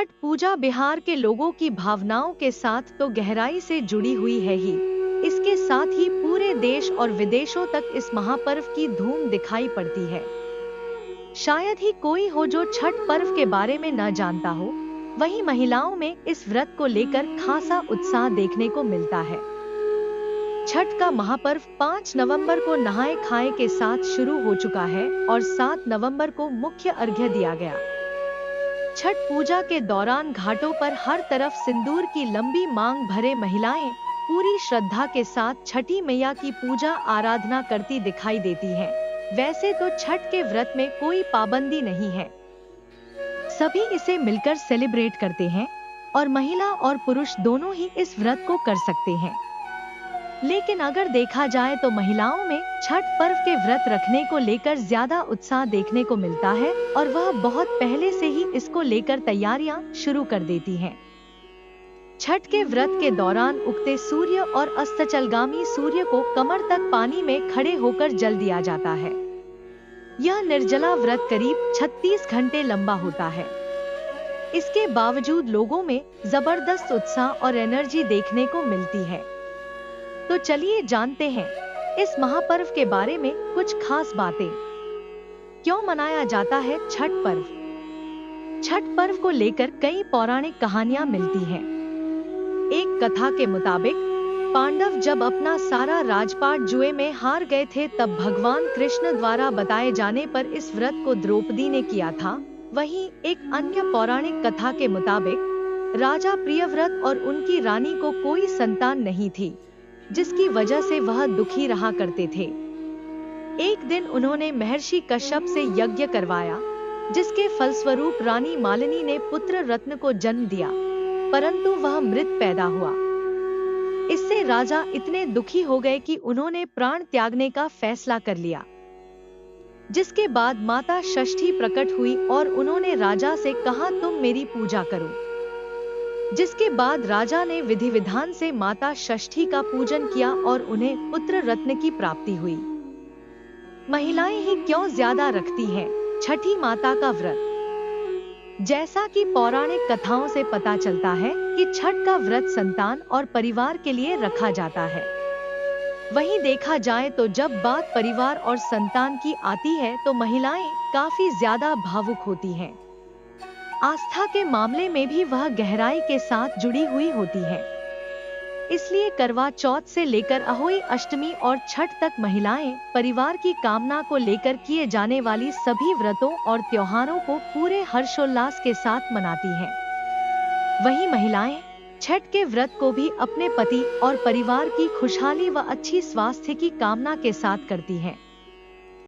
छठ पूजा बिहार के लोगों की भावनाओं के साथ तो गहराई से जुड़ी हुई है ही, इसके साथ ही पूरे देश और विदेशों तक इस महापर्व की धूम दिखाई पड़ती है। शायद ही कोई हो जो छठ पर्व के बारे में न जानता हो। वहीं महिलाओं में इस व्रत को लेकर खासा उत्साह देखने को मिलता है। छठ का महापर्व 5 नवंबर को नहाए खाए के साथ शुरू हो चुका है और 7 नवंबर को मुख्य अर्घ्य दिया गया। छठ पूजा के दौरान घाटों पर हर तरफ सिंदूर की लंबी मांग भरे महिलाएं पूरी श्रद्धा के साथ छठी मैया की पूजा आराधना करती दिखाई देती हैं। वैसे तो छठ के व्रत में कोई पाबंदी नहीं है, सभी इसे मिलकर सेलिब्रेट करते हैं और महिला और पुरुष दोनों ही इस व्रत को कर सकते हैं। लेकिन अगर देखा जाए तो महिलाओं में छठ पर्व के व्रत रखने को लेकर ज्यादा उत्साह देखने को मिलता है और वह बहुत पहले से ही इसको लेकर तैयारियां शुरू कर देती हैं। छठ के व्रत के दौरान उगते सूर्य और अस्ताचलगामी सूर्य को कमर तक पानी में खड़े होकर जल दिया जाता है। यह निर्जला व्रत करीब 36 घंटे लंबा होता है। इसके बावजूद लोगों में जबरदस्त उत्साह और एनर्जी देखने को मिलती है। तो चलिए जानते हैं इस महापर्व के बारे में कुछ खास बातें। क्यों मनाया जाता है छठ पर्व? छठ पर्व को लेकर कई पौराणिक कहानियां मिलती हैं। एक कथा के मुताबिक पांडव जब अपना सारा राजपाट जुए में हार गए थे, तब भगवान कृष्ण द्वारा बताए जाने पर इस व्रत को द्रौपदी ने किया था। वहीं एक अन्य पौराणिक कथा के मुताबिक राजा प्रियव्रत और उनकी रानी को कोई संतान नहीं थी, जिसकी वजह से वह दुखी रहा करते थे। एक दिन उन्होंने महर्षि कश्यप से यज्ञ करवाया, जिसके फलस्वरूप रानी मालिनी ने पुत्र रत्न को जन्म दिया, परंतु वह मृत पैदा हुआ। इससे राजा इतने दुखी हो गए कि उन्होंने प्राण त्यागने का फैसला कर लिया। जिसके बाद माता षष्ठी प्रकट हुई और उन्होंने राजा से कहा, तुम मेरी पूजा करो। जिसके बाद राजा ने विधि विधान से माता षष्ठी का पूजन किया और उन्हें पुत्र रत्न की प्राप्ति हुई। महिलाएं ही क्यों ज्यादा रखती हैं छठी माता का व्रत? जैसा कि पौराणिक कथाओं से पता चलता है कि छठ का व्रत संतान और परिवार के लिए रखा जाता है। वहीं देखा जाए तो जब बात परिवार और संतान की आती है तो महिलाएं काफी ज्यादा भावुक होती हैं। आस्था के मामले में भी वह गहराई के साथ जुड़ी हुई होती है। इसलिए करवा चौथ से लेकर अहोई अष्टमी और छठ तक महिलाएं परिवार की कामना को लेकर किए जाने वाली सभी व्रतों और त्योहारों को पूरे हर्षोल्लास के साथ मनाती हैं। वहीं महिलाएं छठ के व्रत को भी अपने पति और परिवार की खुशहाली व अच्छी स्वास्थ्य की कामना के साथ करती हैं।